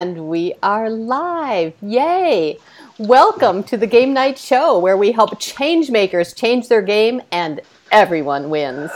And we are live. Yay! Welcome to the Game Night Show, where we help change makers change their game and everyone wins.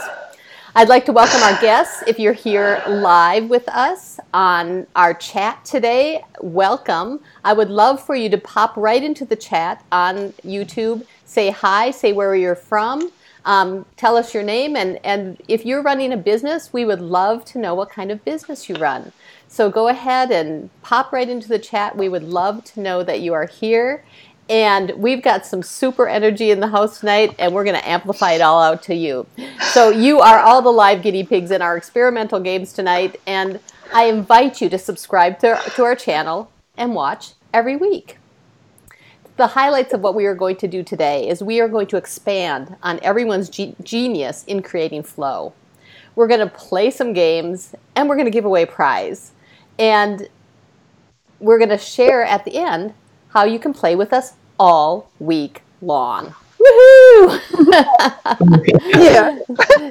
I'd like to welcome our guests. If you're here live with us on our chat today, welcome. I would love for you to pop right into the chat on YouTube, say hi, say where you're from, tell us your name, and if you're running a business, we would love to know what kind of business you run. So go ahead and pop right into the chat. We would love to know that you are here. And we've got some super energy in the house tonight, and we're going to amplify it all out to you. So you are all the live guinea pigs in our experimental games tonight, and I invite you to subscribe to our channel and watch every week. The highlights of what we are going to do today is we are going to expand on everyone's genius in creating flow. We're going to play some games, and we're going to give away a prize. And we're going to share at the end how you can play with us all week long. Woohoo! Yeah.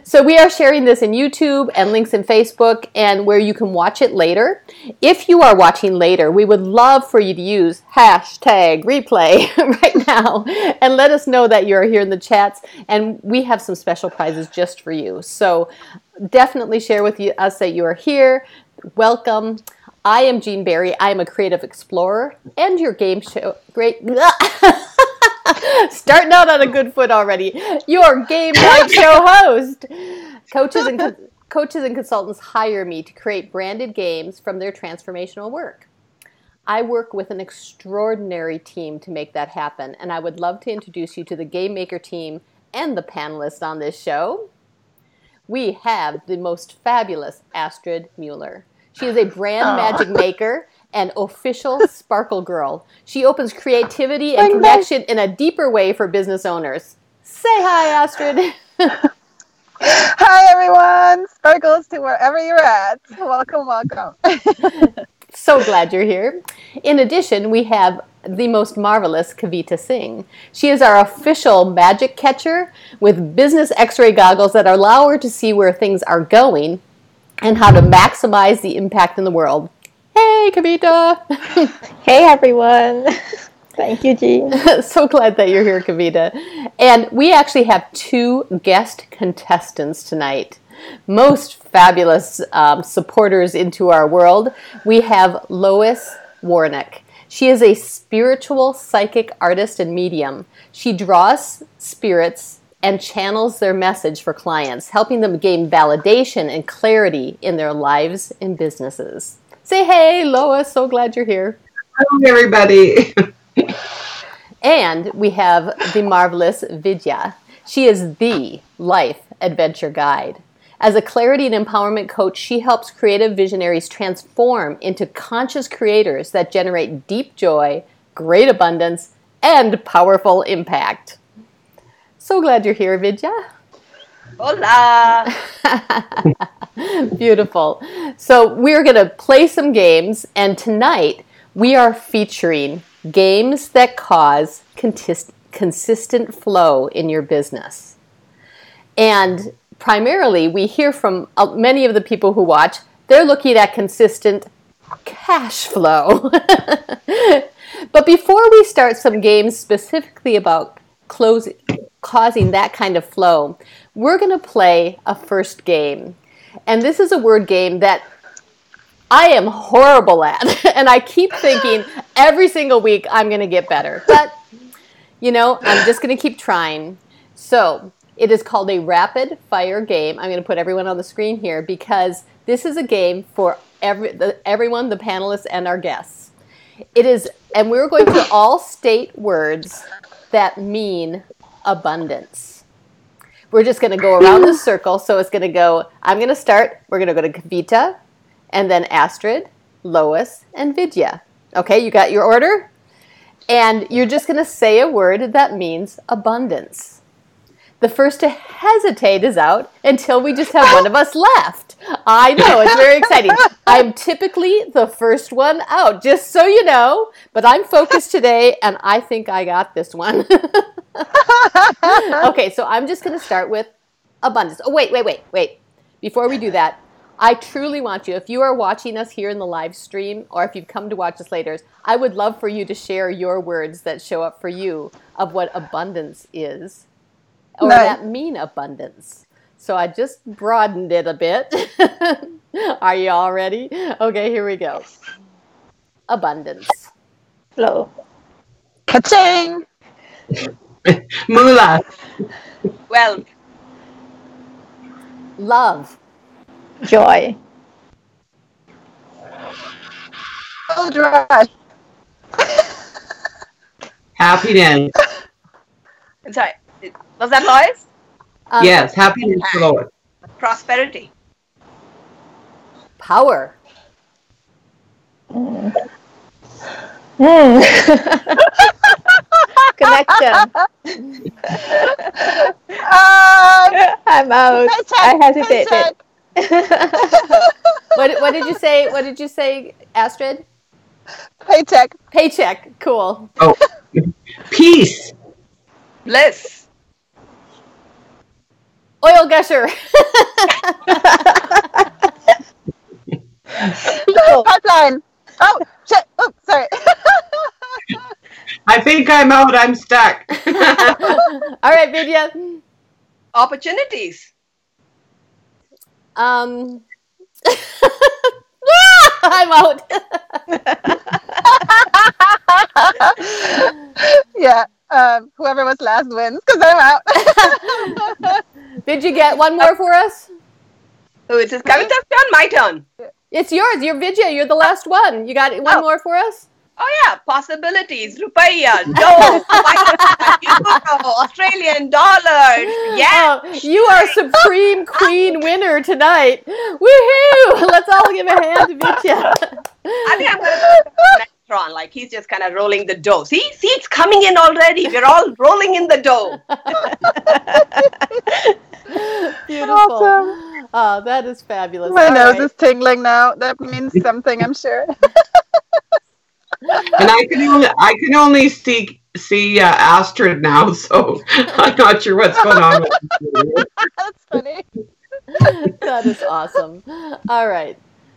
So we are sharing this in YouTube and links in Facebook and where you can watch it later. If you are watching later, we would love for you to use #replay right now and let us know that you're here in the chats. And we have some special prizes just for you. So definitely share with us that you are here. Welcome. I am Jean Berry. I am a creative explorer and your game show. Starting out on a good foot already. Your game night show host. Coaches and consultants hire me to create branded games from their transformational work. I work with an extraordinary team to make that happen, and I would love to introduce you to the Game Maker team and the panelists on this show. We have the most fabulous Astrid Mueller. She is a brand magic maker and official sparkle girl. She opens creativity and connection in a deeper way for business owners. Say hi, Astrid. Hi, everyone. Sparkles to wherever you're at. Welcome, welcome. So glad you're here. In addition, we have the most marvelous Kavita Singh. She is our official magic catcher with business x-ray goggles that allow her to see where things are going and how to maximize the impact in the world. Hey, Kavita. Hey, everyone. Thank you, Jean. So glad that you're here, Kavita. And we actually have two guest contestants tonight. Most fabulous supporters into our world. We have Lois Warnick. She is a spiritual psychic artist and medium. She draws spirits and channels their message for clients, helping them gain validation and clarity in their lives and businesses. Say hey, Lois. So glad you're here. Hello, everybody. And we have the marvelous Vidya. She is the life adventure guide. As a clarity and empowerment coach, she helps creative visionaries transform into conscious creators that generate deep joy, great abundance, and powerful impact. So glad you're here, Vidya. Hola. Beautiful. So we're going to play some games, and tonight we are featuring games that cause consistent flow in your business. And primarily, we hear from many of the people who watch, they're looking at consistent cash flow. But before we start some games specifically about causing that kind of flow, we're going to play a first game. And this is a word game that I am horrible at. And I keep thinking every single week I'm going to get better. But, I'm just going to keep trying. So it is called a rapid fire game. I'm going to put everyone on the screen here because this is a game for everyone, the panelists and our guests. It is, and we're going to all state words that mean abundance. We're just going to go around the circle. So it's going to go, I'm going to start. We're going to go to Kavita, and then Astrid, Lois, and Vidya. Okay, you got your order? And you're just going to say a word that means abundance. The first to hesitate is out until we just have one of us left. I know, it's very exciting. I'm typically the first one out, just so you know. But I'm focused today, and I think I got this one. Okay, so I'm just going to start with abundance. Oh, wait. Before we do that, I truly want you, if you are watching us here in the live stream, or if you've come to watch us later, I would love for you to share your words that show up for you of what abundance is, or that mean abundance. So I just broadened it a bit. Are you all ready? Okay, here we go. Abundance. Flow. Ka-ching! Moolah. Wealth. Love. Joy. Gold rush. Happiness. I'm sorry. Was that Lois? Yes, happiness, Lord. Prosperity. Power. Connection. I'm out. Paycheck, I hesitated. What did you say? What did you say, Astrid? Paycheck. Paycheck. Cool. Oh, peace. Bliss. Oil gusher. Pipeline. Oh, shit. Oh, sorry. I think I'm out. I'm stuck. All right, Vidya. Opportunities. I'm out. Yeah. Whoever was last wins because I'm out. Did you get one more for us? Oh, it is Kavita's turn, my turn. It's yours. You're Vidya. You're the last one. You got one more for us? Oh yeah, possibilities. Rupaya, dough, euro, Australian dollars. Yeah. Oh, you are supreme queen winner tonight. Woohoo! Let's all give a hand to Vidya. I think I'm going to restaurant. Like he's just kind of rolling the dough. See, it's coming in already. We're all rolling in the dough. Beautiful. Awesome. Oh, that is fabulous. My All nose right. is tingling now. That means something, I'm sure. And I can only see Astrid now, so I'm not sure what's going on. That's funny. That is awesome. All right.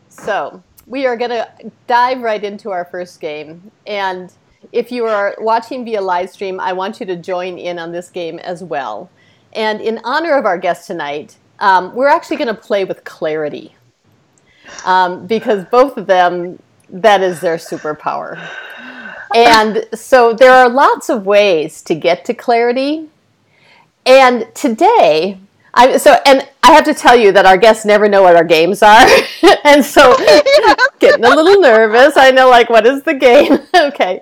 So we are going to dive right into our first game. And if you are watching via live stream, I want you to join in on this game as well. And in honor of our guest tonight, we're actually going to play with clarity. Because both of them, that is their superpower. And so there are lots of ways to get to clarity. And today, I have to tell you that our guests never know what our games are. And so getting a little nervous. I know, like, what is the game? Okay.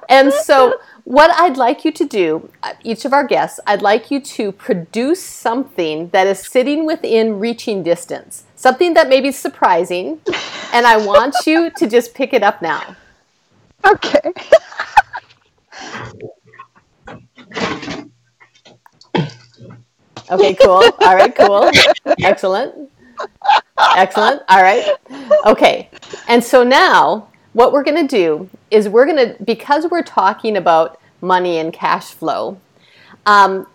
And so what I'd like you to do, each of our guests, I'd like you to produce something that is sitting within reaching distance. Something that may be surprising. And I want you to just pick it up now. Okay. Okay, cool. All right, cool. Excellent. Excellent. All right. Okay. And so now what we're going to do is because we're talking about money and cash flow,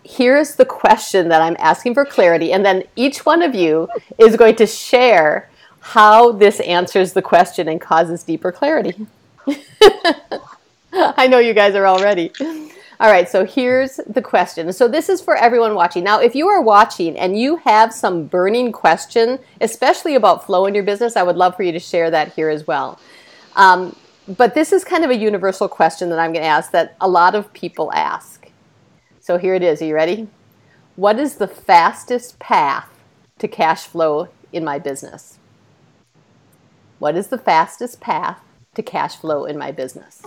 here's the question that I'm asking for clarity. And then each one of you is going to share how this answers the question and causes deeper clarity. I know you guys are all ready. All right, so here's the question. So this is for everyone watching. Now, if you are watching and you have some burning question, especially about flow in your business, I would love for you to share that here as well. But this is kind of a universal question that I'm going to ask that a lot of people ask. So here it is. Are you ready? What is the fastest path to cash flow in my business? What is the fastest path to cash flow in my business?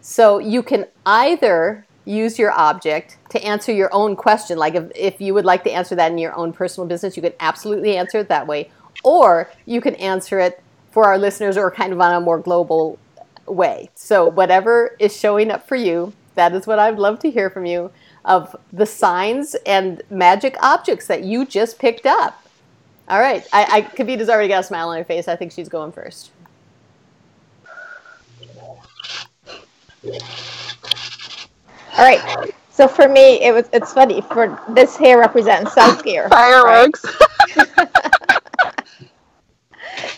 So you can either use your object to answer your own question. Like if you would like to answer that in your own personal business, you can absolutely answer it that way. Or you can answer it for our listeners or kind of on a more global way. So whatever is showing up for you, that is what I'd love to hear from you of the signs and magic objects that you just picked up. All right. Kavita's already got a smile on her face. I think she's going first. All right. So for me, it's funny. For this here represents self-care. Fireworks. Right?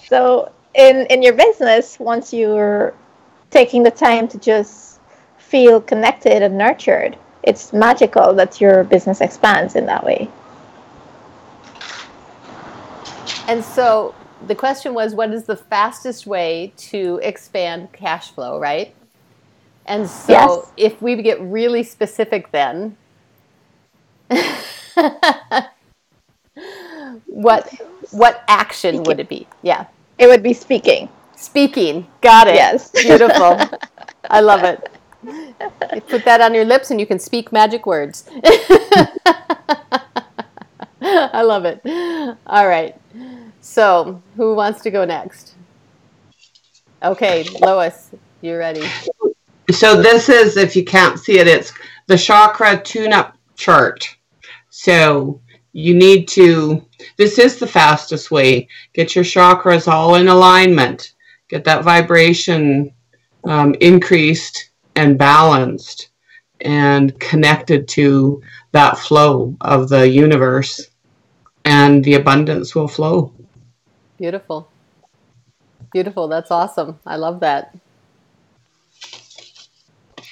So in your business, once you're taking the time to just feel connected and nurtured, it's magical that your business expands in that way. And so the question was, what is the fastest way to expand cash flow, right? And so Yes. if we get really specific then, what action would it be? Yeah. It would be speaking. Speaking. Got it. Yes. Beautiful. I love it. You put that on your lips and you can speak magic words. I love it. All right. So who wants to go next? Okay, Lois, you're ready. So this is, if you can't see it, it's the chakra tune-up chart. So you need to, this is the fastest way. Get your chakras all in alignment. Get that vibration increased and balanced and connected to that flow of the universe, and the abundance will flow. Beautiful. Beautiful. That's awesome. I love that.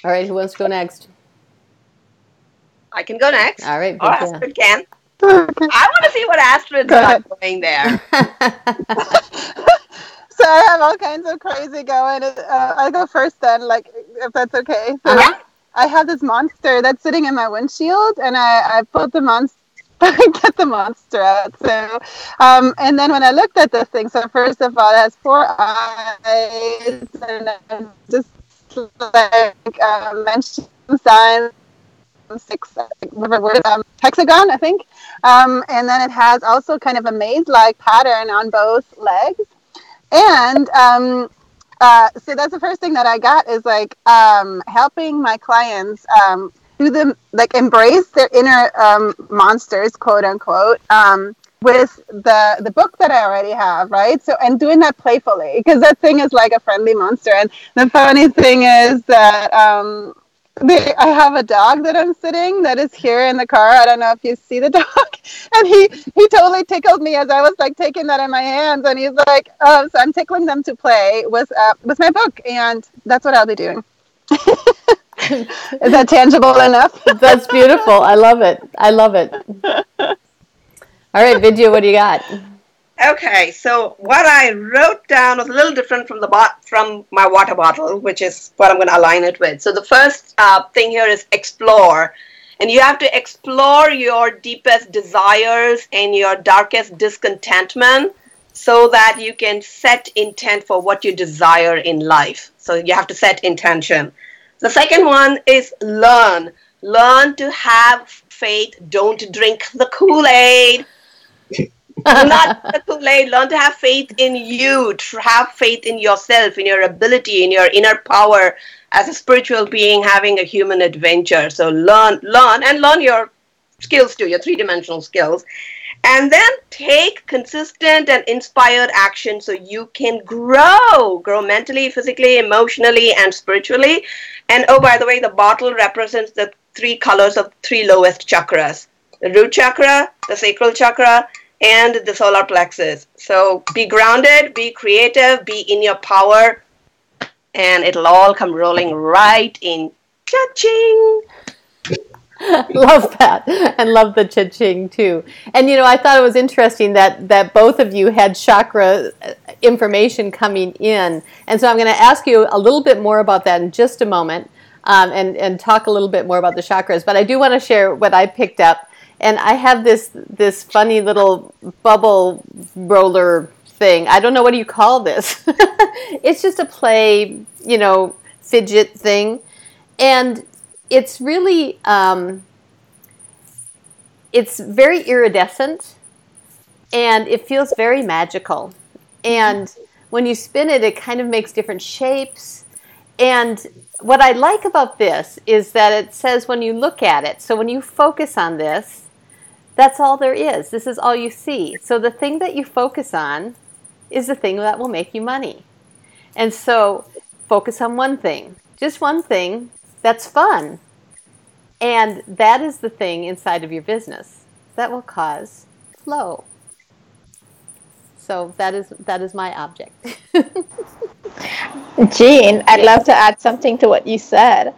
All right, who wants to go next? I can go next. All right, Or Vidya. Astrid can. Okay. I want to see what Astrid's Go got ahead. going there. So I have all kinds of crazy going. I'll go first then, like, if that's okay. So Uh-huh. I have this monster that's sitting in my windshield, and I put the monster, get the monster out. So, and then when I looked at this thing, so first of all, it has 4 eyes, and then just like mentioned signs, 6 whatever word, hexagon, I think. And then it has also kind of a maze-like pattern on both legs. And so that's the first thing that I got is like helping my clients do them, like, embrace their inner monsters, quote unquote, with the book that I already have, right? So, and doing that playfully, because that thing is like a friendly monster. And the funny thing is that I have a dog that I'm sitting that is here in the car. I don't know if you see the dog. And he totally tickled me as I was like taking that in my hands. And he's like, oh, so I'm tickling them to play with my book. And that's what I'll be doing. Is that tangible enough? That's beautiful. I love it. I love it. All right, Vidya, what do you got? Okay, so what I wrote down was a little different from from my water bottle, which is what I'm going to align it with. So the first thing here is explore. And you have to explore your deepest desires and your darkest discontentment so that you can set intent for what you desire in life. So you have to set intention. The second one is learn. Learn to have faith. Don't drink the Kool-Aid. Not the Kool-Aid. Learn to have faith in you. Have faith in yourself, in your ability, in your inner power as a spiritual being having a human adventure. So learn your skills too, your 3-dimensional skills. And then take consistent and inspired action so you can grow mentally, physically, emotionally, and spiritually. And oh, by the way, the bottle represents the 3 colors of 3 lowest chakras: the root chakra, the sacral chakra, and the solar plexus. So be grounded, be creative, be in your power, and it'll all come rolling right in. Cha-ching! Love that, and love the cha-ching too. And I thought it was interesting that both of you had chakra information coming in, and so I'm going to ask you a little bit more about that in just a moment, and talk a little bit more about the chakras. But I do want to share what I picked up, and I have this funny little bubble roller thing. I don't know, what do you call this? It's just a play, fidget thing, and it's really, it's very iridescent, and it feels very magical. And when you spin it, it kind of makes different shapes. And what I like about this is that it says when you look at it, so when you focus on this, that's all there is. This is all you see. So the thing that you focus on is the thing that will make you money. And so focus on one thing, just one thing that's fun. And that is the thing inside of your business that will cause flow. So that is my object. Jean, I'd Yes. love to add something to what you said.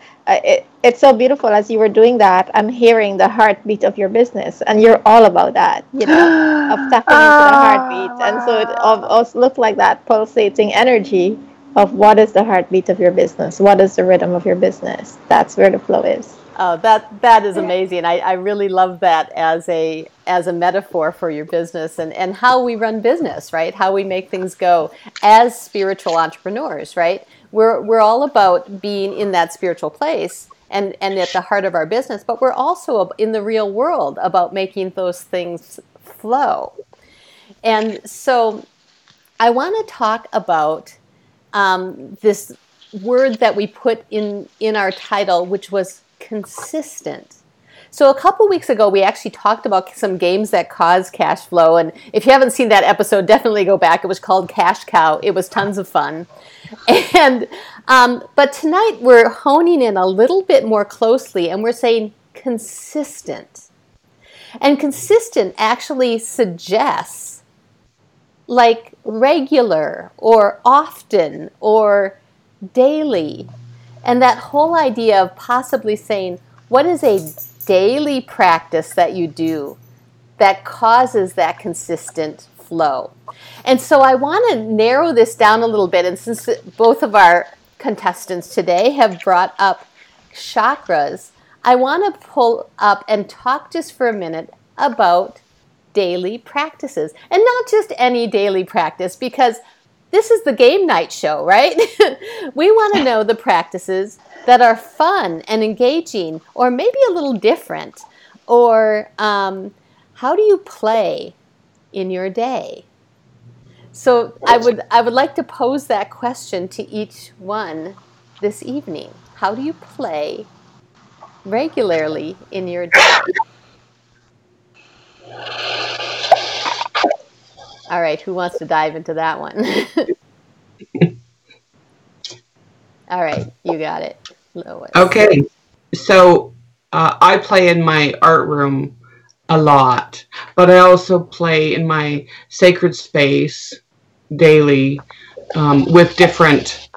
It's so beautiful as you were doing that. I'm hearing the heartbeat of your business, and you're all about that, of tapping into the heartbeat. And so it also looked like that pulsating energy of what is the heartbeat of your business? What is the rhythm of your business? That's where the flow is. Oh, that is amazing. I really love that as a metaphor for your business and how we run business, right? How we make things go as spiritual entrepreneurs, right? We're all about being in that spiritual place and at the heart of our business, but we're also in the real world about making those things flow. And so I want to talk about this word that we put in our title, which was consistent. So a couple weeks ago, we actually talked about some games that cause cash flow. And if you haven't seen that episode, definitely go back. It was called Cash Cow. It was tons of fun. And but tonight we're honing in a little bit more closely, and we're saying consistent. And consistent actually suggests like regular or often or daily. And that whole idea of possibly saying, what is a daily practice that you do that causes that consistent flow? And so I want to narrow this down a little bit. And since both of our contestants today have brought up chakras, I want to pull up and talk just for a minute about daily practices. And not just any daily practice, because this is the game night show, right? We want to know the practices that are fun and engaging, or maybe a little different. Or how do you play in your day? So I would like to pose that question to each one this evening. How do you play regularly in your day? All right, who wants to dive into that one? All right, you got it, Lois. Okay, so I play in my art room a lot, but I also play in my sacred space daily with different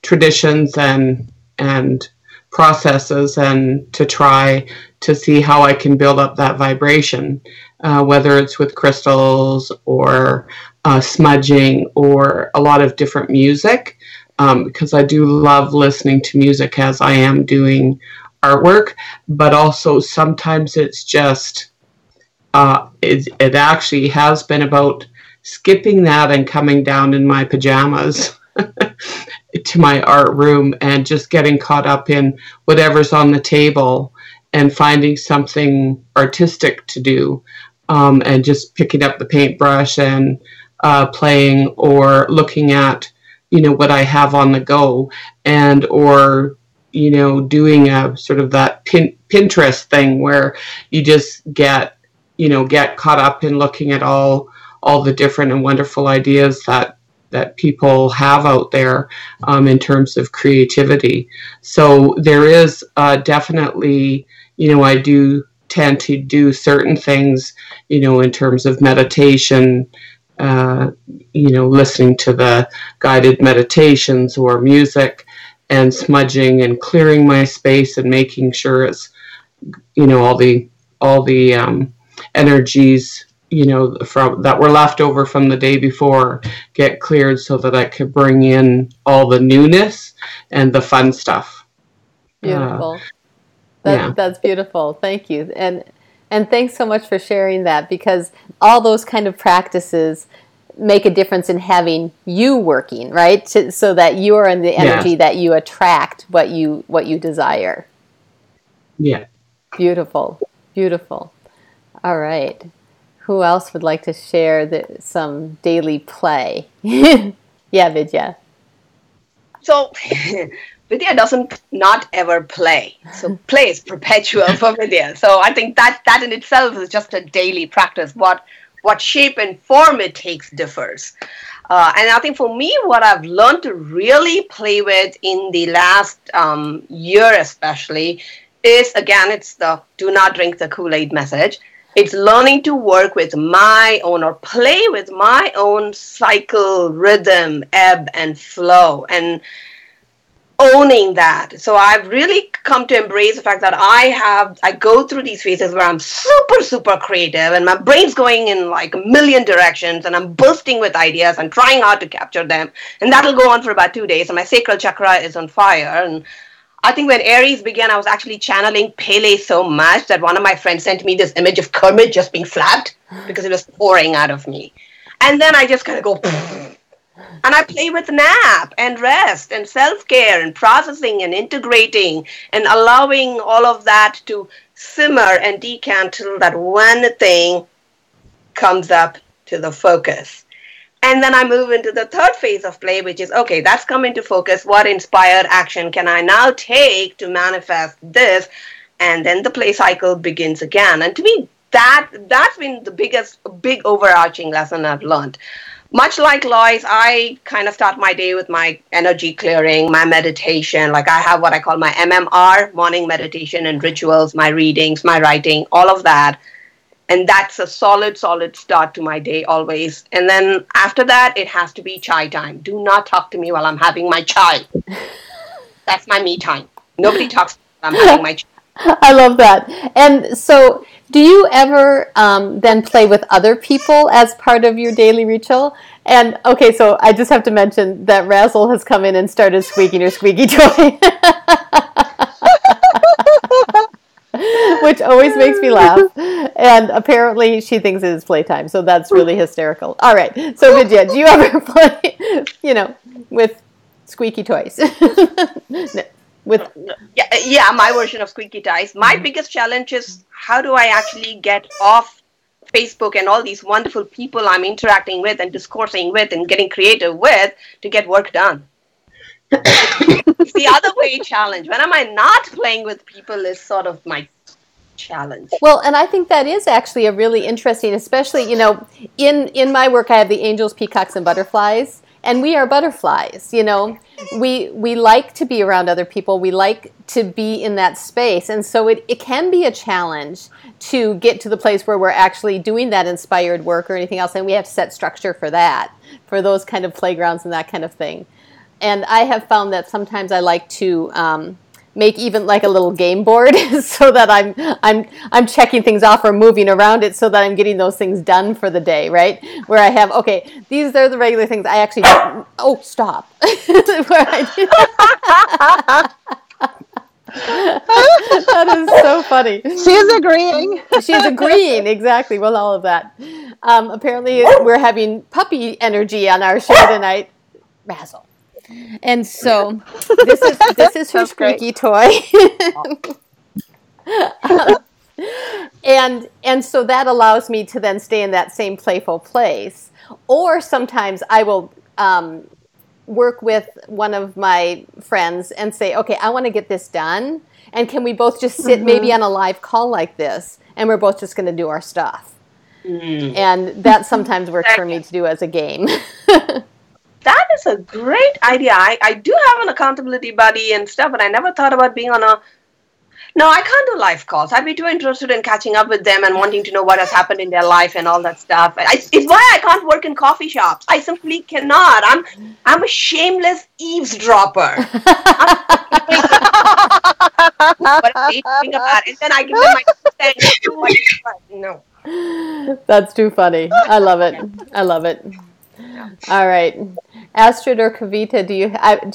traditions and processes, and to try to see how I can build up that vibration, whether it's with crystals or smudging or a lot of different music, because I do love listening to music as I am doing artwork, but also sometimes it's just, it actually has been about skipping that and coming down in my pajamas to my art room and just getting caught up in whatever's on the table and finding something artistic to do, and just picking up the paintbrush and playing, or looking at, what I have on the go, and or doing a sort of that Pinterest thing where you just get caught up in looking at all the different and wonderful ideas that people have out there in terms of creativity. So there is definitely, I do tend to do certain things, in terms of meditation, listening to the guided meditations or music, and smudging and clearing my space and making sure it's, all the energies, from that were left over from the day before get cleared, so that I could bring in all the newness and the fun stuff. Beautiful. Yeah. That's beautiful. Thank you. And thanks so much for sharing that, because all those kind of practices make a difference in having you working, right? So that you are in the energy that you attract what you desire. Yeah. Beautiful. Beautiful. All right. Who else would like to share some daily play? Yeah, Vidya. So Vidya doesn't not ever play. So play is perpetual for Vidya. So I think that in itself is just a daily practice. What shape and form it takes differs. And I think for me, what I've learned to really play with in the last year especially is, again, it's the do not drink the Kool-Aid message. It's learning to work with my own or play with my own cycle, rhythm, ebb and flow, and owning that. So I've really come to embrace the fact that I go through these phases where I'm super, super creative and my brain's going in like a million directions and I'm bursting with ideas and trying hard to capture them. And that'll go on for about 2 days. And my sacral chakra is on fire. And I think when Aries began, I was actually channeling Pele so much that one of my friends sent me this image of Kermit just being flapped because it was pouring out of me. And then I just kind of go, and I play with nap and rest and self-care and processing and integrating and allowing all of that to simmer and decant till that one thing comes up to the focus. And then I move into the third phase of play, which is, okay, that's come into focus. What inspired action can I now take to manifest this? And then the play cycle begins again. And to me, that's been the big overarching lesson I've learned. Much like Lois, I kind of start my day with my energy clearing, my meditation. Like I have what I call my MMR, morning meditation and rituals, my readings, my writing, all of that. And that's a solid start to my day always. And then after that, it has to be chai time. Do not talk to me while I'm having my chai. That's my me time. Nobody talks to me while I'm having my chai. I love that. And so do you ever then play with other people as part of your daily ritual? And okay, so I just have to mention that Razzle has come in and started squeaking her squeaky toy. Which always makes me laugh. And apparently she thinks it is playtime, so that's really hysterical. All right, so Vidya, do you ever play, with squeaky toys? Yeah, my version of squeaky toys. My biggest challenge is how do I actually get off Facebook and all these wonderful people I'm interacting with and discoursing with and getting creative with to get work done. It's the other way challenge. When am I not playing with people is sort of my challenge. Well, and I think that is actually a really interesting, especially, in my work I have the angels, peacocks, and butterflies. And we are butterflies, We like to be around other people. We like to be in that space. And so it can be a challenge to get to the place where we're actually doing that inspired work or anything else. And we have to set structure for that, for those kind of playgrounds and that kind of thing. And I have found that sometimes I like to make even like a little game board so that I'm checking things off or moving around it so that I'm getting those things done for the day, right? Where I have, okay, these are the regular things I actually do. Oh, stop. That is so funny. She's agreeing. She's agreeing, exactly. Well, all of that. Apparently we're having puppy energy on our show tonight. Razzle. And so this is her squeaky toy. And so that allows me to then stay in that same playful place. Or sometimes I will work with one of my friends and say, okay, I want to get this done. And can we both just sit maybe on a live call like this? And we're both just going to do our stuff. And that sometimes works for me to do as a game. That is a great idea. I do have an accountability buddy and stuff, but I never thought about being on a... No, I can't do live calls. I'd be too interested in catching up with them and wanting to know what has happened in their life and all that stuff. It's why I can't work in coffee shops. I simply cannot. I'm a shameless eavesdropper. But they think about it, then I give them my no. That's too funny. I love it. All right, Astrid or Kavita, do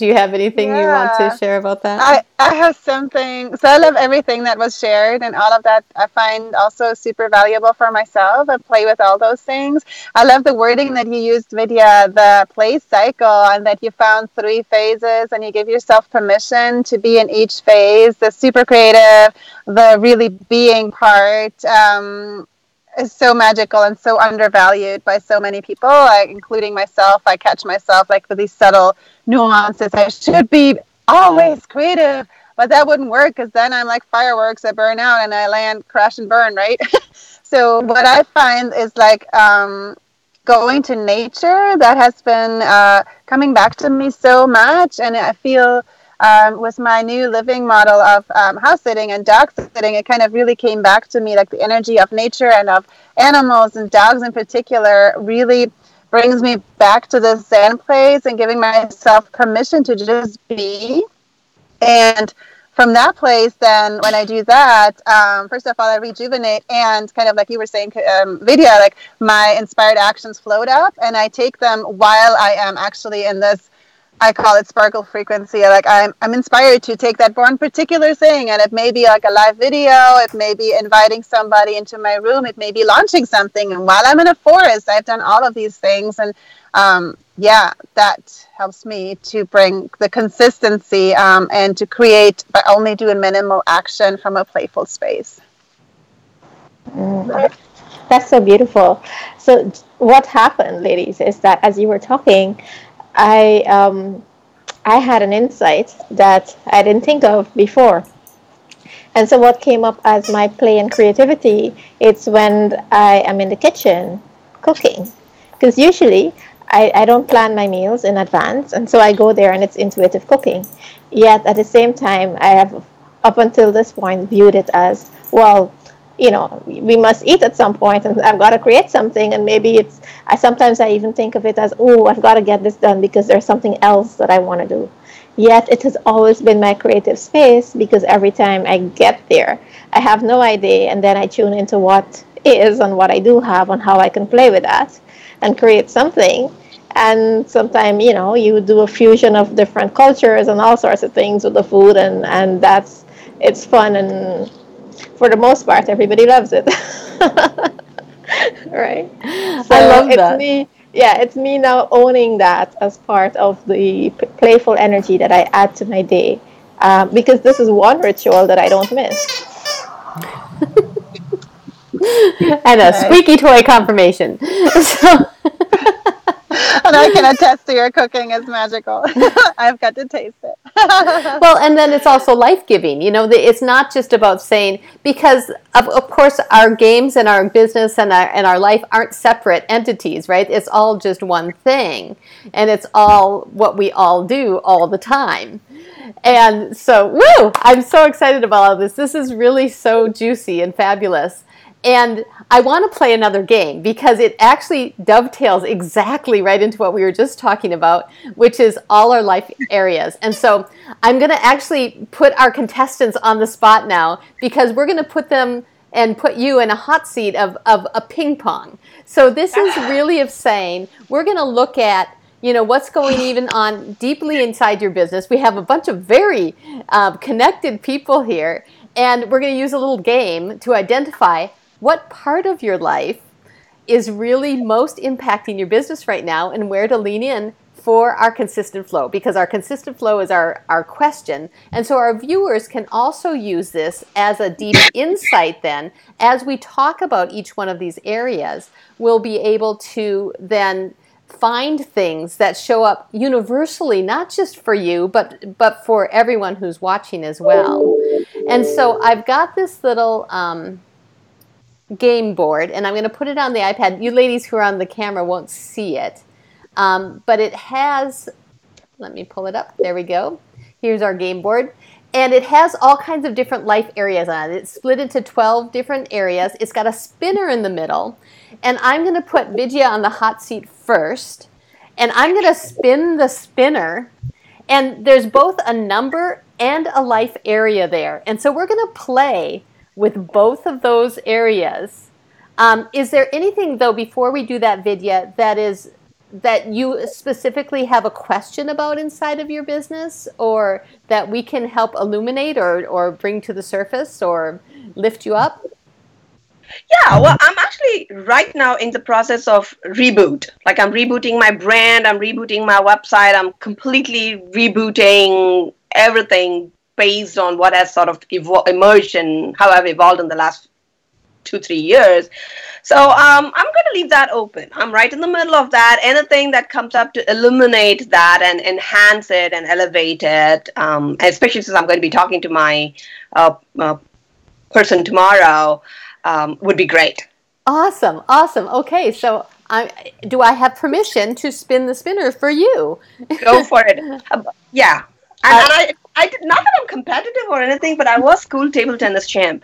you have anything you want to share about that? I have something. So I love everything that was shared, and all of that I find also super valuable for myself. I play with all those things. I love the wording that you used, Vidya, the play cycle, and that you found 3 phases, and you give yourself permission to be in each phase. The super creative, the really being part. Is so magical and so undervalued by so many people, including myself. I catch myself with these subtle nuances. I should be always creative, but that wouldn't work because then I'm like fireworks. I burn out and I land, crash and burn, right? So what I find is going to nature, that has been coming back to me so much, and I feel with my new living model of house sitting and dog sitting, it kind of really came back to me, like the energy of nature and of animals and dogs in particular really brings me back to this Zen place and giving myself permission to just be. And from that place, then when I do that, first of all, I rejuvenate, and kind of like you were saying, Vidya, like my inspired actions float up, and I take them while I am actually in this, I call it sparkle frequency. Like I'm inspired to take that one particular thing, and it may be like a live video, it may be inviting somebody into my room, it may be launching something. And while I'm in a forest, I've done all of these things, and that helps me to bring the consistency and to create by only doing minimal action from a playful space. That's so beautiful. So what happened, ladies, is that as you were talking, I had an insight that I didn't think of before. And so what came up as my play and creativity, it's when I am in the kitchen cooking. Because usually I don't plan my meals in advance, and so I go there and it's intuitive cooking. Yet at the same time, I have, up until this point, viewed it as, well, we must eat at some point, and I've got to create something, and maybe sometimes I even think of it as, oh, I've got to get this done because there's something else that I want to do. Yet it has always been my creative space, because every time I get there, I have no idea, and then I tune into what is and what I do have and how I can play with that and create something. And sometimes, you do a fusion of different cultures and all sorts of things with the food, and it's fun, and for the most part, everybody loves it. Right? So I love it's that. it's me now owning that as part of the playful energy that I add to my day, because this is one ritual that I don't miss. And a squeaky toy confirmation. And I can attest to your cooking is magical. I've got to taste it. Well, and then it's also life-giving. It's not just about saying, because of course our games and our business and our life aren't separate entities, right? It's all just one thing, and it's all what we all do all the time. And so, woo! I'm so excited about all this. This is really so juicy and fabulous. And I want to play another game because it actually dovetails exactly right into what we were just talking about, which is all our life areas. And so I'm going to actually put our contestants on the spot now, because we're going to put them and put you in a hot seat of a ping pong. So this is really of saying, we're going to look at what's going even on deeply inside your business. We have a bunch of very connected people here, and we're going to use a little game to identify what part of your life is really most impacting your business right now, and where to lean in for our consistent flow, because our consistent flow is our question. And so our viewers can also use this as a deep insight then. As we talk about each one of these areas, we'll be able to then find things that show up universally, not just for you, but for everyone who's watching as well. And so I've got this little game board, and I'm going to put it on the iPad. You ladies who are on the camera won't see it, but it has, let me pull it up. There we go. Here's our game board. And it has all kinds of different life areas on it. It's split into 12 different areas. It's got a spinner in the middle. And I'm going to put Vidya on the hot seat first. And I'm going to spin the spinner. And there's both a number and a life area there. And so we're going to play with both of those areas. Is there anything, though, before we do that, Vidya, that you specifically have a question about inside of your business, or that we can help illuminate or bring to the surface or lift you up? Yeah, well, I'm actually right now in the process of reboot. Like, I'm rebooting my brand, I'm rebooting my website, I'm completely rebooting everything based on what has sort of emerged and how I've evolved in the last 2-3 years. So I'm going to leave that open. I'm right in the middle of that. Anything that comes up to illuminate that and enhance it and elevate it, especially since I'm going to be talking to my person tomorrow, would be great. Awesome. Okay, so do I have permission to spin the spinner for you? Go for it. Yeah. And I did not that I'm competitive or anything, but I was school table tennis champ.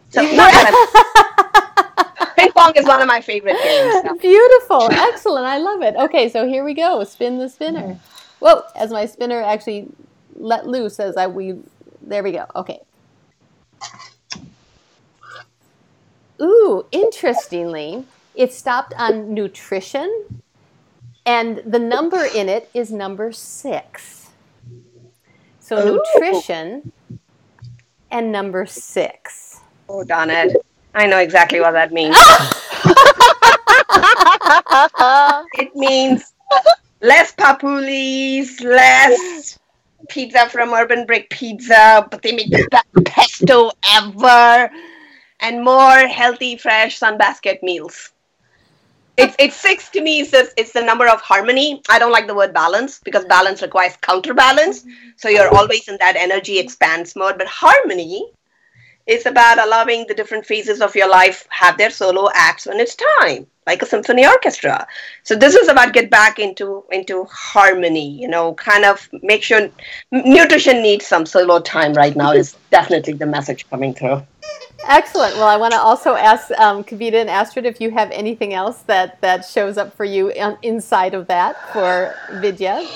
So not that ping pong is one of my favorite games. So. Beautiful, excellent, I love it. Okay, so here we go. Spin the spinner. Whoa! As my spinner actually let loose, there we go. Okay. Ooh, interestingly, it stopped on nutrition, and the number in it is number 6. So nutrition and number 6. Oh, darn it. I know exactly what that means. It means less papulis, less pizza from Urban Brick Pizza, but they make the best pesto ever, and more healthy, fresh Sunbasket meals. It's 6 to me. It's the number of harmony. I don't like the word balance because balance requires counterbalance. So you're always in that energy expanse mode. But harmony is about allowing the different phases of your life have their solo acts when it's time, like a symphony orchestra. So this is about get back into harmony, kind of make sure nutrition needs some solo time right now is definitely the message coming through. Excellent. Well, I want to also ask Kavita and Astrid if you have anything else that shows up for you inside of that for Vidya.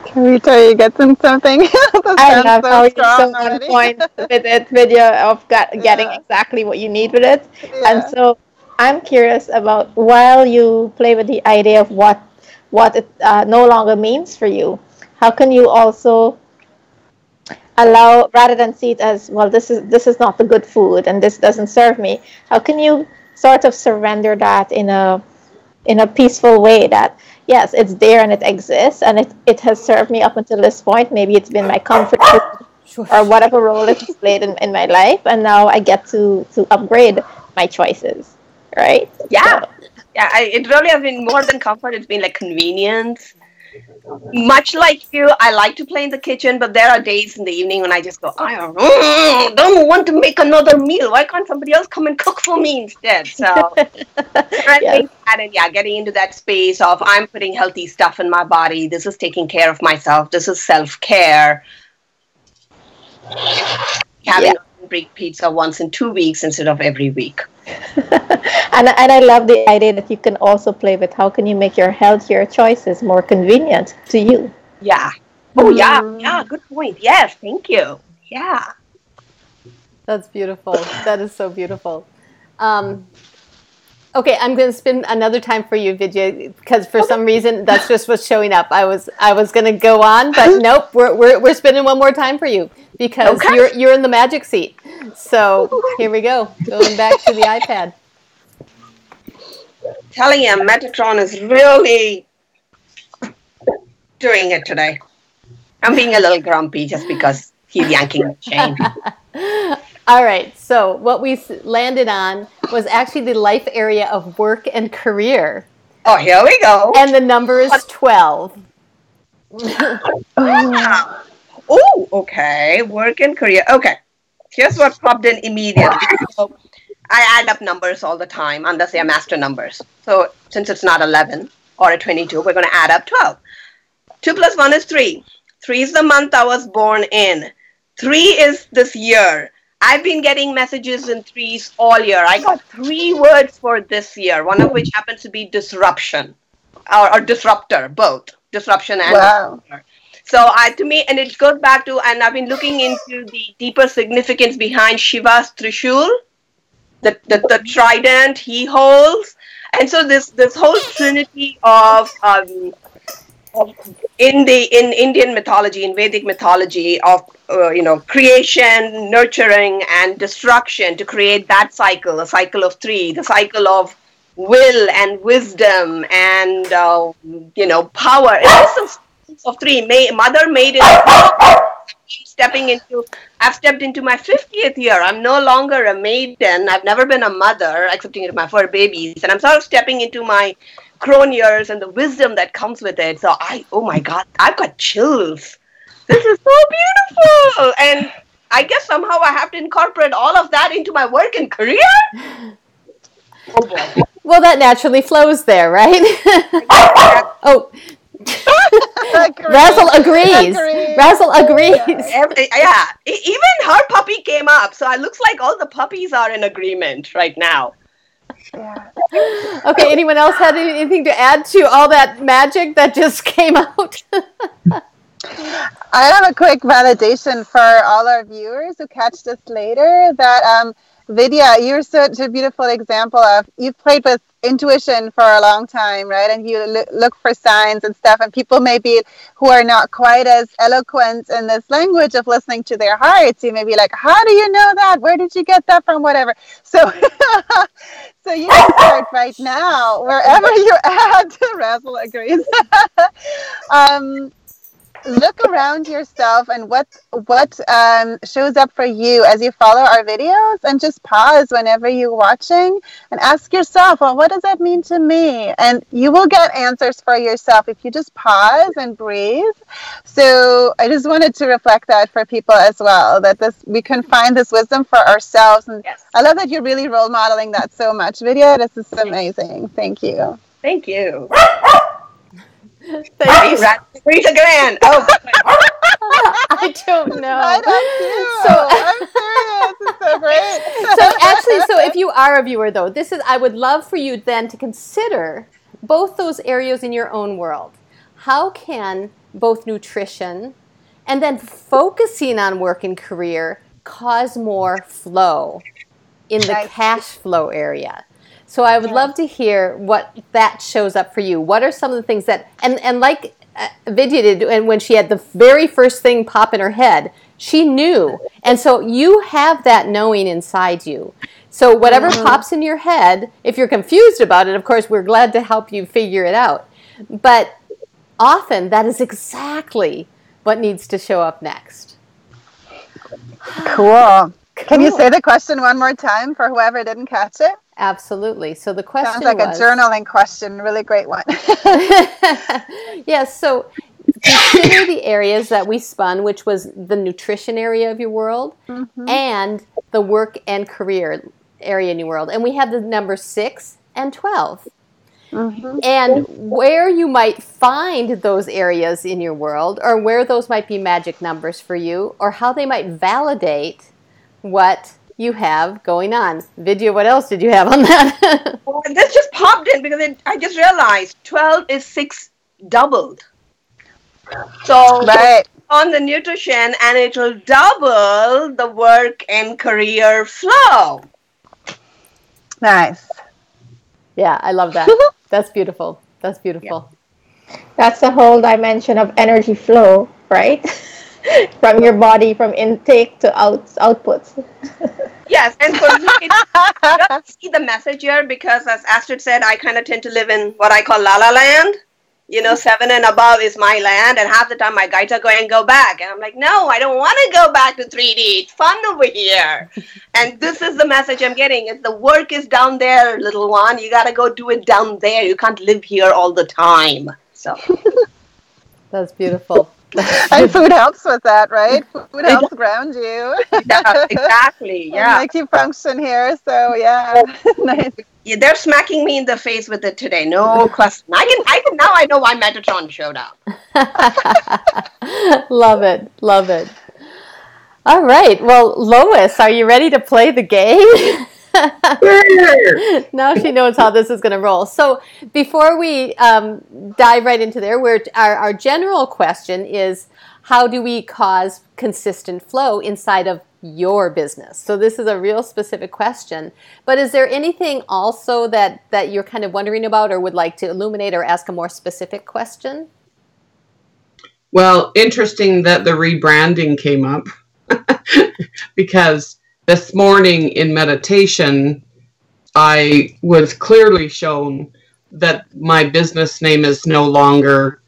Kavita, are you getting something? I love how you're so on point with it, Vidya, of getting exactly what you need with it. Yeah. And so I'm curious about, while you play with the idea of what it no longer means for you, how can you also allow, rather than see it as, well, this is not the good food and this doesn't serve me, how can you sort of surrender that in a peaceful way, that yes, it's there and it exists and it has served me up until this point, maybe it's been my comfort food or whatever role it's played in my life, and now I get to upgrade my choices, right? Yeah. So. Yeah, it really has been more than comfort, it's been like convenience. Much like you, I like to play in the kitchen, but there are days in the evening when I just go, I don't want to make another meal. Why can't somebody else come and cook for me instead? So, yes. Getting into that space of I'm putting healthy stuff in my body. This is taking care of myself. This is self-care. Having a break pizza once in 2 weeks instead of every week. And I love the idea that you can also play with how can you make your healthier choices more convenient to you. Yeah. Oh, yeah. Good point. Yes. Thank you. Yeah. That's beautiful. That is so beautiful. Okay, I'm going to spin another time for you, Vidya, because for some reason that's just what's showing up. I was going to go on, but nope. We're spinning one more time for you because you're in the magic seat. So here we go. Going back to the iPad. Telling you, Metatron is really doing it today. I'm being a little grumpy just because he's yanking the chain. All right, so what we landed on was actually the life area of work and career. Oh, here we go. And the number is 12. Oh, okay. Work and career. Okay. Here's what popped in immediately. So I add up numbers all the time, unless they are master numbers. So since it's not 11 or a 22, we're going to add up 12. 2 plus 1 is 3. 3 is the month I was born in. 3 is this year. I've been getting messages in 3s all year. I got 3 words for this year, one of which happens to be disruption or disruptor, both disruption and disruptor. So to me, and it goes back to, and I've been looking into the deeper significance behind Shiva's Trishul, the trident he holds. And so this whole trinity of in Indian mythology, in Vedic mythology, of creation, nurturing, and destruction, to create that cycle, a cycle of 3, the cycle of will and wisdom and power. It's of 3. Mother made it. I've stepped into my 50th year. I'm no longer a maiden. I've never been a mother, excepting into my 4 babies, and I'm sort of stepping into my crone years and the wisdom that comes with it. So oh my God, I've got chills. This is so beautiful. And I guess somehow I have to incorporate all of that into my work and career. Oh boy. Well, that naturally flows there, right? Oh. Russell agrees. Razzle agrees. Even her puppy came up, so it looks like all the puppies are in agreement right now. Yeah. Okay, anyone else had anything to add to all that magic that just came out? I have a quick validation for all our viewers who catch this later that Vidya, you're such a beautiful example of, you've played with intuition for a long time, right? And you look for signs and stuff, and people maybe who are not quite as eloquent in this language of listening to their hearts, you may be like, how do you know that? Where did you get that from? Whatever. So so you can start right now, wherever you're at. Razzle agrees. Look around yourself and what shows up for you as you follow our videos, and just pause whenever you're watching and ask yourself, well, what does that mean to me? And you will get answers for yourself if you just pause and breathe. So I just wanted to reflect that for people as well, that we can find this wisdom for ourselves. And yes. I love that you're really role modeling that so much, Vidya. This is amazing. Thank you. Thank you. Thank you. Read again. Oh, I don't know. I'm serious. It's so great. So if you are a viewer, though, I would love for you then to consider both those areas in your own world. How can both nutrition and then focusing on work and career cause more flow in the cash flow area? So I would love to hear what that shows up for you. What are some of the things that, and like Vidya did, and when she had the very first thing pop in her head, she knew. And so you have that knowing inside you. So whatever pops in your head, if you're confused about it, of course, we're glad to help you figure it out. But often that is exactly what needs to show up next. Cool. Can you say the question one more time for whoever didn't catch it? Absolutely. So the question sounds like a journaling question. Really great one. Yes. So consider the areas that we spun, which was the nutrition area of your world and the work and career area in your world. And we have the number 6 and 12. And where you might find those areas in your world, or where those might be magic numbers for you, or how they might validate what you have going on. Vidya, what else did you have on that? Well, this just popped in because I just realized 12 is 6 doubled. So on the nutrition, and it will double the work and career flow. Nice. Yeah, I love that. That's beautiful. That's beautiful. Yeah. That's the whole dimension of energy flow, right? From your body, from intake to outputs. Yes, and for me, I don't see the message here because, as Astrid said, I kind of tend to live in what I call la-la land. 7 and above is my land, and half the time my guides are going, go back. And I'm like, no, I don't want to go back to 3D. It's fun over here. And this is the message I'm getting. Is the work is down there, little one. You got to go do it down there. You can't live here all the time. So that's beautiful. And food helps with that, right? Food helps ground you. Yeah, exactly. Yeah, it makes you function here. So yeah, nice. Yeah, they're smacking me in the face with it today. No question. I can. Now I know why Metatron showed up. Love it. Love it. All right. Well, Lois, are you ready to play the game? Now she knows how this is going to roll. So before we dive right into there, our general question is, how do we cause consistent flow inside of your business? So this is a real specific question. But is there anything also that you're kind of wondering about or would like to illuminate or ask a more specific question? Well, interesting that the rebranding came up because this morning in meditation, I was clearly shown that my business name is no longer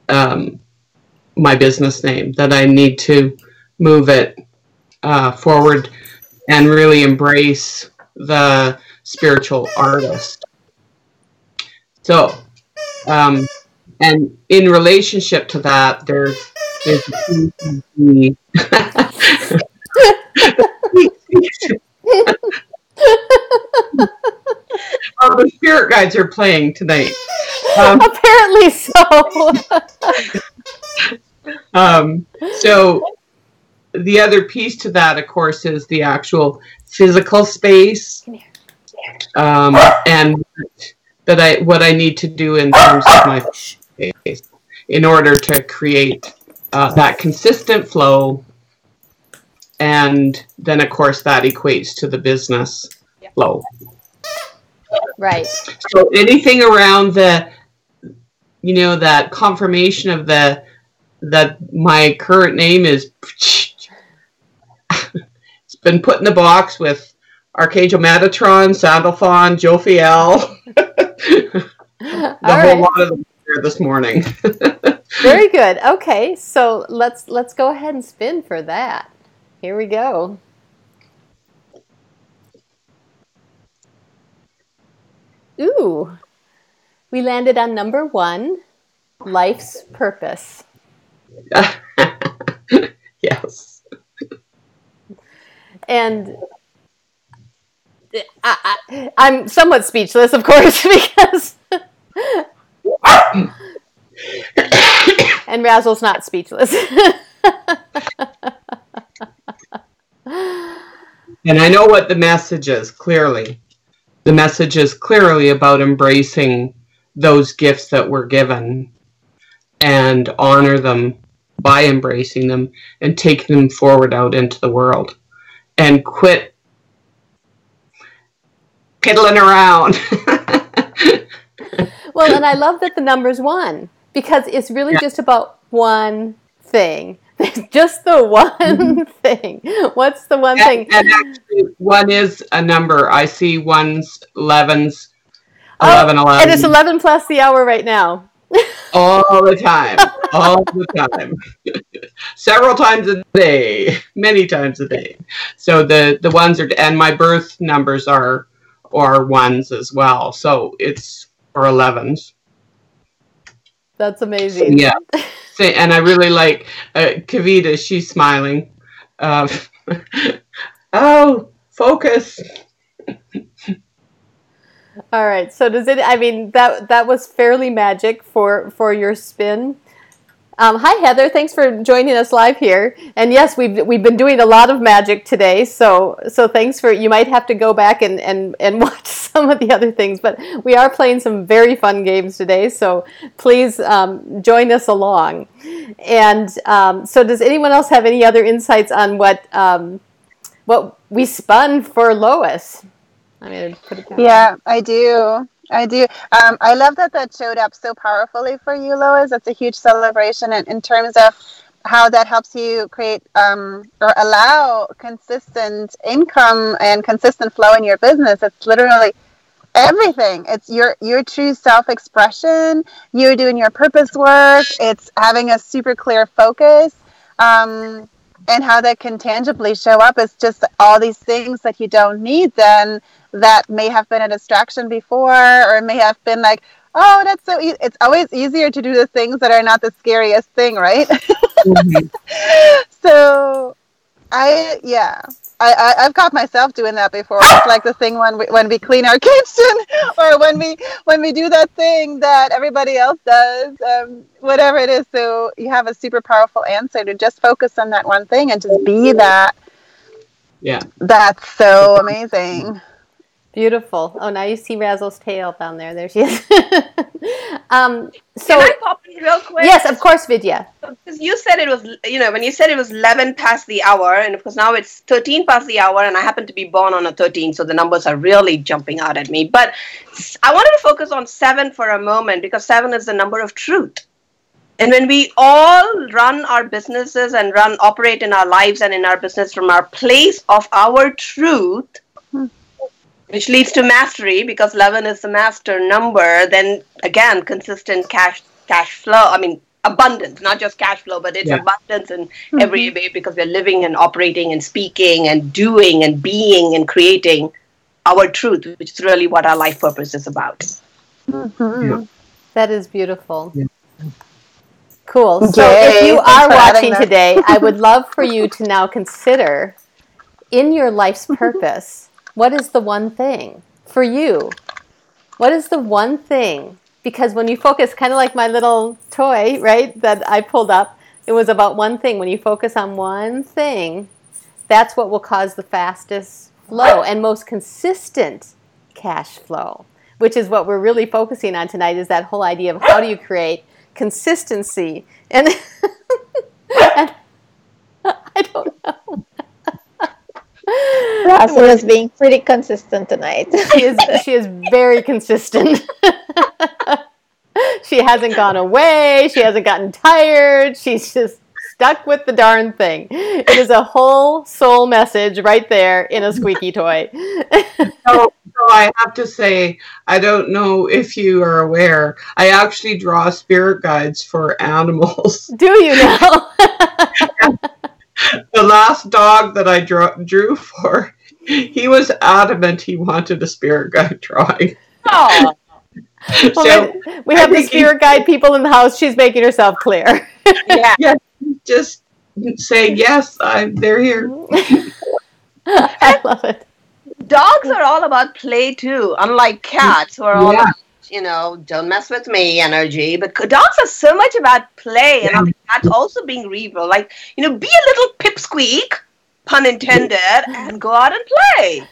my business name, that I need to move it forward and really embrace the spiritual artist. So, and in relationship to that, there's the spirit guides are playing tonight. Apparently so. So the other piece to that, of course, is the actual physical space, and what I need to do in terms of my space in order to create that consistent flow, and then of course that equates to the business flow. Right. So anything around that confirmation of that my current name is it's been put in the box with Archangel Metatron, Sandalphon, Jophiel, the whole lot of them here this morning. Very good. Okay, so let's go ahead and spin for that. Here we go. Ooh, we landed on number 1, life's purpose. Yes. And I'm somewhat speechless, of course, because and Razzle's not speechless. And I know what the message is, clearly. The message is clearly about embracing those gifts that we're given and honor them by embracing them and taking them forward out into the world. And quit piddling around. Well, and I love that the number's 1, because it's really just about one thing. Just the one thing. What's the one thing? And actually, 1 is a number. I see 1s, 11s, 11. And it's 11 plus the hour right now. All the time. All the time. Several times a day. Many times a day. So the 1s are, and my birth numbers are 1s as well. So it's or 11s. That's amazing. Yeah. And I really like Kavita. She's smiling. Oh, focus. All right. So does it? I mean, that was fairly magic for your spin. Hi Heather, thanks for joining us live here. And yes, we've been doing a lot of magic today. So thanks for. You might have to go back and watch some of the other things, but we are playing some very fun games today. So please join us along. And so, does anyone else have any other insights on what we spun for Lois? I'm going to put it down. Yeah, I do. I love that showed up so powerfully for you, Lois. That's a huge celebration in terms of how that helps you create or allow consistent income and consistent flow in your business. It's literally everything. It's your true self-expression. You're doing your purpose work. It's having a super clear focus. And how that can tangibly show up is just all these things that you don't need then, that may have been a distraction before, or may have been like, oh, that's so easy. It's always easier to do the things that are not the scariest thing, right? Mm-hmm. So I've caught myself doing that before. It's like the thing when we clean our kitchen, or when we do that thing that everybody else does, whatever it is. So you have a super powerful answer to just focus on that one thing and just be that. Yeah. That's so amazing. Beautiful. Oh, now you see Razzle's tail down there. There she is. Can I pop in real quick? Yes, of course, Vidya. Because you said it was, when you said it was 11 past the hour, and of course now it's 13 past the hour, and I happen to be born on a 13, so the numbers are really jumping out at me. But I wanted to focus on 7 for a moment, because 7 is the number of truth. And when we all run our businesses and operate in our lives and in our business from our place of our truth, which leads to mastery, because 11 is the master number, then again, consistent cash flow. I mean, abundance, not just cash flow, but it's abundance in every way, because we're living and operating and speaking and doing and being and creating our truth, which is really what our life purpose is about. Mm-hmm. Yeah. That is beautiful. Yeah. Cool. Yay. So if you are watching today, I would love for you to now consider in your life's purpose, what is the one thing for you? What is the one thing? Because when you focus, kind of like my little toy, right, that I pulled up, It was about one thing. When you focus on one thing, that's what will cause the fastest flow and most consistent cash flow, which is what we're really focusing on tonight, is that whole idea of how do you create consistency. And, and I don't know. Russell is being pretty consistent tonight. She is very consistent. She hasn't gone away. She hasn't gotten tired. She's just stuck with the darn thing. It is a whole soul message right there in a squeaky toy. So I have to say, I don't know if you are aware, I actually draw spirit guides for animals. Do you now? The last dog that I drew for, he was adamant he wanted a spirit guide drawing. Oh. Well, So we have the spirit guide people in the house. She's making herself clear. Yeah. just say, yes, they're here. I love it. Dogs are all about play too, unlike cats who are all about, don't mess with me energy. But dogs are so much about play, and I think that's also being rebuilt. Like, be a little pipsqueak, pun intended, and go out and play.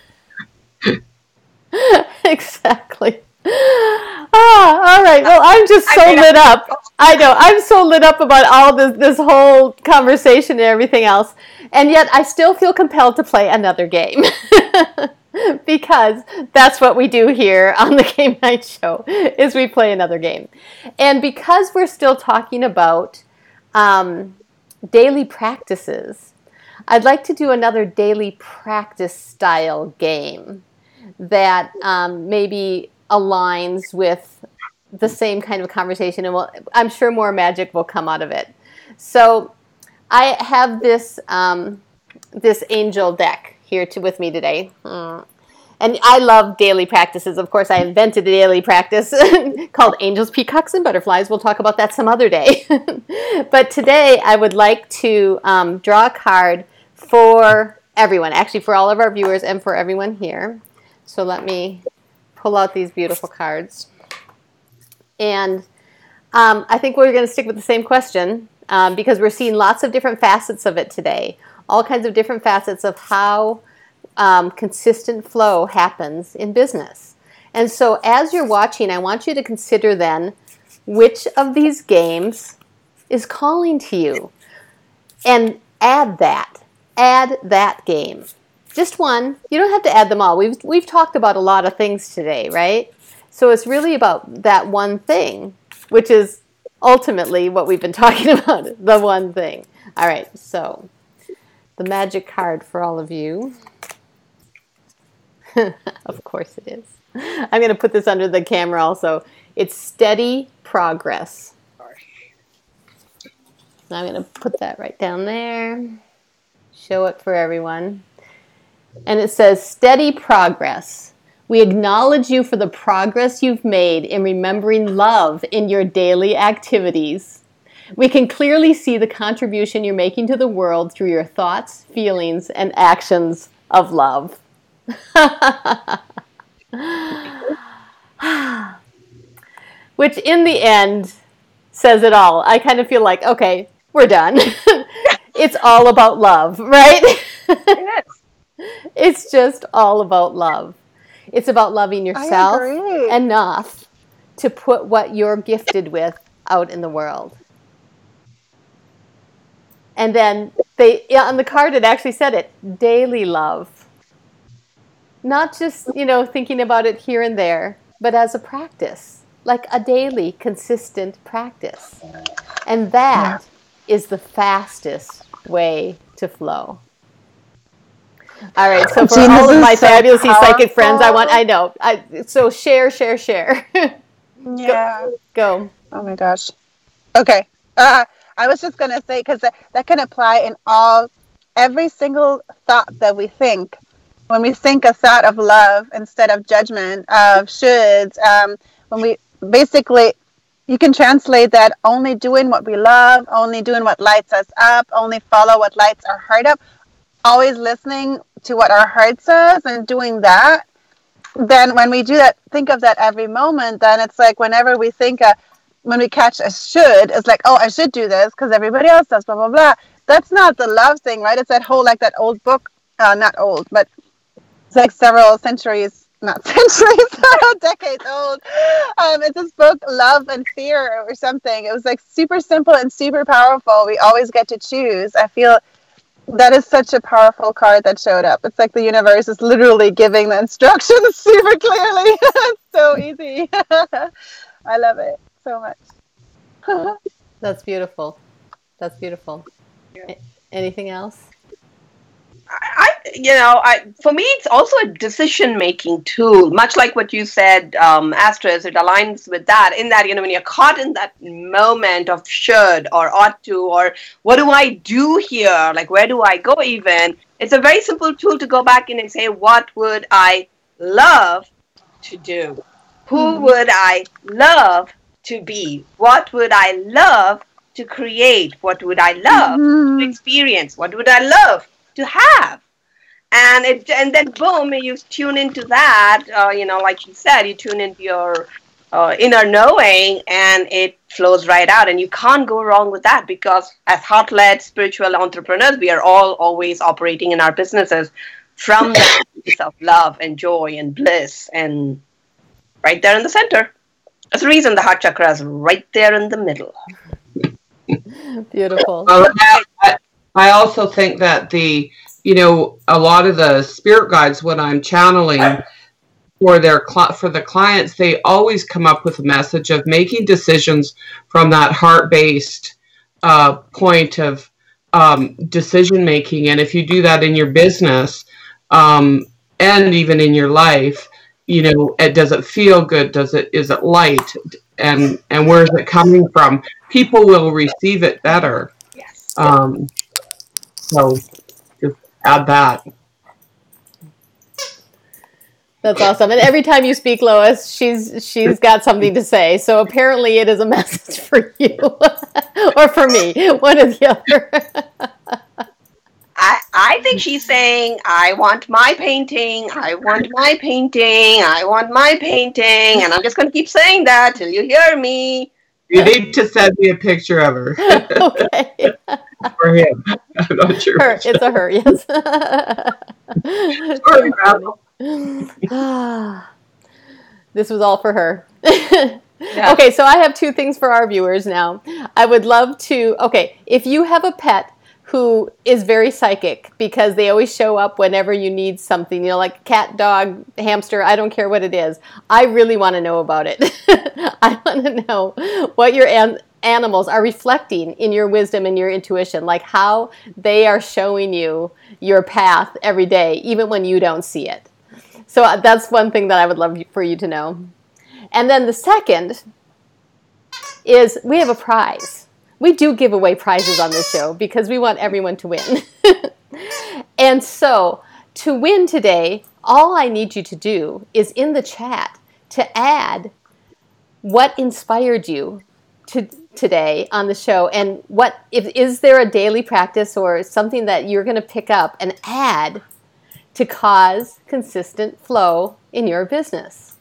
Exactly. All right. Well, I'm just so lit up. I know. I'm so lit up about all this whole conversation and everything else. And yet I still feel compelled to play another game. Because that's what we do here on the Game Night Show, is we play another game. And because we're still talking about daily practices, I'd like to do another daily practice style game that maybe aligns with the same kind of conversation, and I'm sure more magic will come out of it. So I have this angel deck here with me today. And I love daily practices. Of course, I invented a daily practice called Angels, Peacocks, and Butterflies. We'll talk about that some other day. But today, I would like to draw a card for everyone, actually for all of our viewers and for everyone here. So let me pull out these beautiful cards. And I think we're going to stick with the same question because we're seeing lots of different facets of it today. All kinds of different facets of how consistent flow happens in business. And so as you're watching, I want you to consider then which of these games is calling to you. And add that game. Just one. You don't have to add them all. We've talked about a lot of things today, right? So it's really about that one thing, which is ultimately what we've been talking about, the one thing. All right, so the magic card for all of you. Of course it is. I'm going to put this under the camera also. It's steady progress. I'm going to put that right down there. Show it for everyone. And it says, steady progress. We acknowledge you for the progress you've made in remembering love in your daily activities. We can clearly see the contribution you're making to the world through your thoughts, feelings, and actions of love. Which in the end says it all. I kind of feel like, okay, we're done. It's all about love, right? Yes. It's just all about love. It's about loving yourself enough to put what you're gifted with out in the world. And then on the card it actually said it, daily love. Not just, thinking about it here and there, but as a practice, like a daily, consistent practice. And that is the fastest way to flow. All right, so for all of my fabulously psychic friends, so share. Yeah. Go. Oh my gosh. Okay. I was just going to say, because that can apply in every single thought that we think. When we think a thought of love instead of judgment, of shoulds, when we basically, you can translate that only doing what we love, only doing what lights us up, only follow what lights our heart up, always listening to what our heart says and doing that. Then when we do that, think of that every moment, then it's like whenever we think when we catch a should, it's like, oh, I should do this because everybody else does, blah, blah, blah. That's not the love thing, right? It's that whole, like that old book, not old, but it's like several centuries, not centuries, decades old. It's this book, Love and Fear or something. It was like super simple and super powerful. We always get to choose. I feel that is such a powerful card that showed up. It's like the universe is literally giving the instructions super clearly. It's so easy. I love it so much. That's beautiful. That's beautiful. Yeah. Anything else? For me, it's also a decision-making tool, much like what you said, Astrid. It aligns with that, in that, when you're caught in that moment of should or ought to, or what do I do here? Like, where do I go even? It's a very simple tool to go back in and say, what would I love to do? Who would I love to be? What would I love to create? What would I love to experience? What would I love to have? And then boom, you tune into that, like you said, you tune into your inner knowing, and it flows right out. And you can't go wrong with that, because as heart-led spiritual entrepreneurs, we are all always operating in our businesses from the place of love and joy and bliss, and right there in the center. There's a reason the heart chakra is right there in the middle. Beautiful. I also think that a lot of the spirit guides, when I'm channeling for the clients, they always come up with a message of making decisions from that heart-based point of decision making. And if you do that in your business and even in your life, does it feel good? Is it light? And where is it coming from? People will receive it better. Yes. So just add that. That's awesome. And every time you speak, Lois, she's got something to say. So apparently it is a message for you or for me, one or the other. I think she's saying, I want my painting, I want my painting, I want my painting. And I'm just going to keep saying that till you hear me. You need to send me a picture of her. Okay. For him. I'm not sure. Her. It's a her, yes. This was all for her. Yeah. Okay, so I have two things for our viewers now. I would love to, if you have a pet who is very psychic, because they always show up whenever you need something, like cat, dog, hamster, I don't care what it is. I really want to know about it. I want to know what your animals are reflecting in your wisdom and your intuition, like how they are showing you your path every day, even when you don't see it. So that's one thing that I would love for you to know. And then the second is we have a prize. We do give away prizes on this show because we want everyone to win. And so to win today, all I need you to do is in the chat to add what inspired you today on the show, and is there a daily practice or something that you're going to pick up and add to cause consistent flow in your business.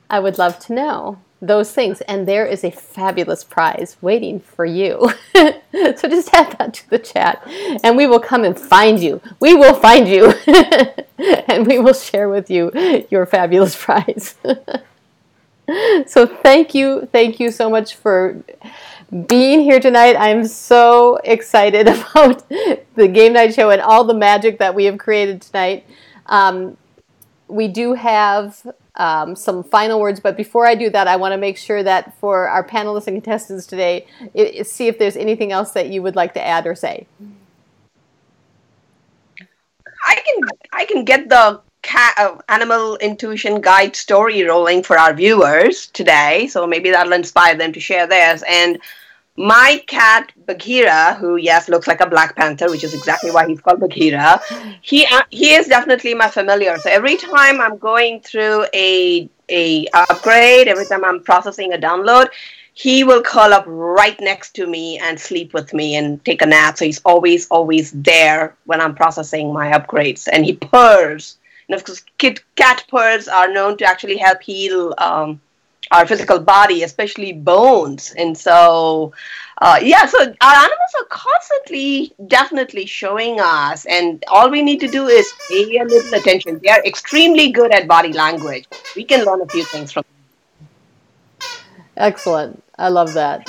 I would love to know those things, and there is a fabulous prize waiting for you. So just add that to the chat, and we will come and find you. We will find you, and we will share with you your fabulous prize. So thank you so much for being here tonight. I'm so excited about the Game Night Show and all the magic that we have created tonight. We do have some final words, but before I do that, I want to make sure that for our panelists and contestants today, see if there's anything else that you would like to add or say. I can get the animal intuition guide story rolling for our viewers today, so maybe that'll inspire them to share theirs. And my cat Bagheera, who looks like a Black Panther, which is exactly why he's called Bagheera, he is definitely my familiar. So every time I'm going through a upgrade, every time I'm processing a download, he will curl up right next to me and sleep with me and take a nap. So he's always there when I'm processing my upgrades, and he purrs. And of course, cat purrs are known to actually help heal our physical body, especially bones. And so, so our animals are constantly, definitely showing us, and all we need to do is pay a little attention. They are extremely good at body language. We can learn a few things from them. Excellent. I love that.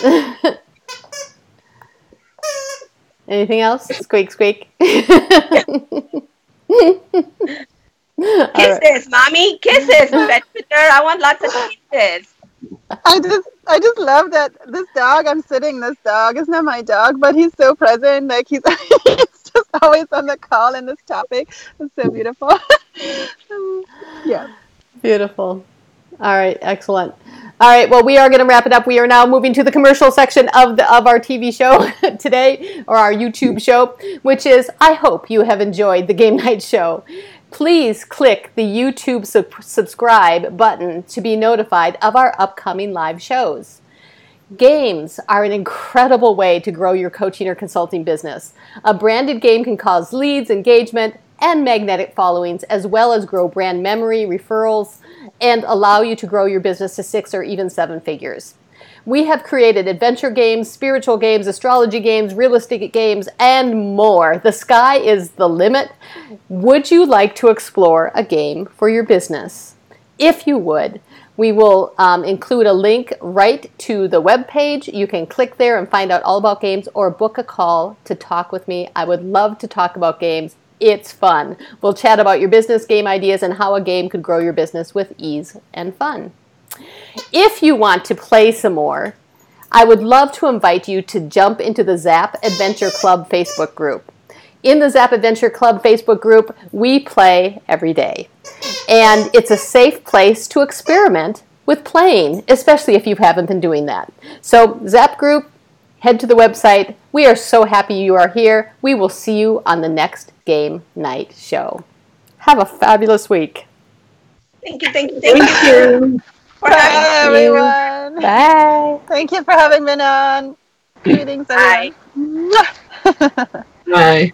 Anything else? Squeak, squeak. Kisses, mommy, kisses, pet sitter. I want lots of kisses. I just love that this dog I'm sitting. This dog is not my dog, but he's so present. Like he's just always on the call in this topic. It's so beautiful. Yeah. Beautiful. All right, excellent. All right, well, we are going to wrap it up. We are now moving to the commercial section of our TV show today, or our YouTube show, which is, I hope you have enjoyed the Game Night Show. Please click the YouTube subscribe button to be notified of our upcoming live shows. Games are an incredible way to grow your coaching or consulting business. A branded game can cause leads, engagement, and magnetic followings, as well as grow brand memory, referrals, and allow you to grow your business to 6 or even 7 figures. We have created adventure games, spiritual games, astrology games, real estate games, and more. The sky is the limit. Would you like to explore a game for your business? If you would, we will include a link right to the webpage. You can click there and find out all about games, or book a call to talk with me. I would love to talk about games. It's fun. We'll chat about your business game ideas and how a game could grow your business with ease and fun. If you want to play some more, I would love to invite you to jump into the Zap Adventure Club Facebook group. In the Zap Adventure Club Facebook group, we play every day. And it's a safe place to experiment with playing, especially if you haven't been doing that. So, Zap group, head to the website. We are so happy you are here. We will see you on the next Game Night Show. Have a fabulous week. Thank you, thank you, thank you. Bye, everyone. Bye. Thank you for having been on. Greetings, everyone. Bye.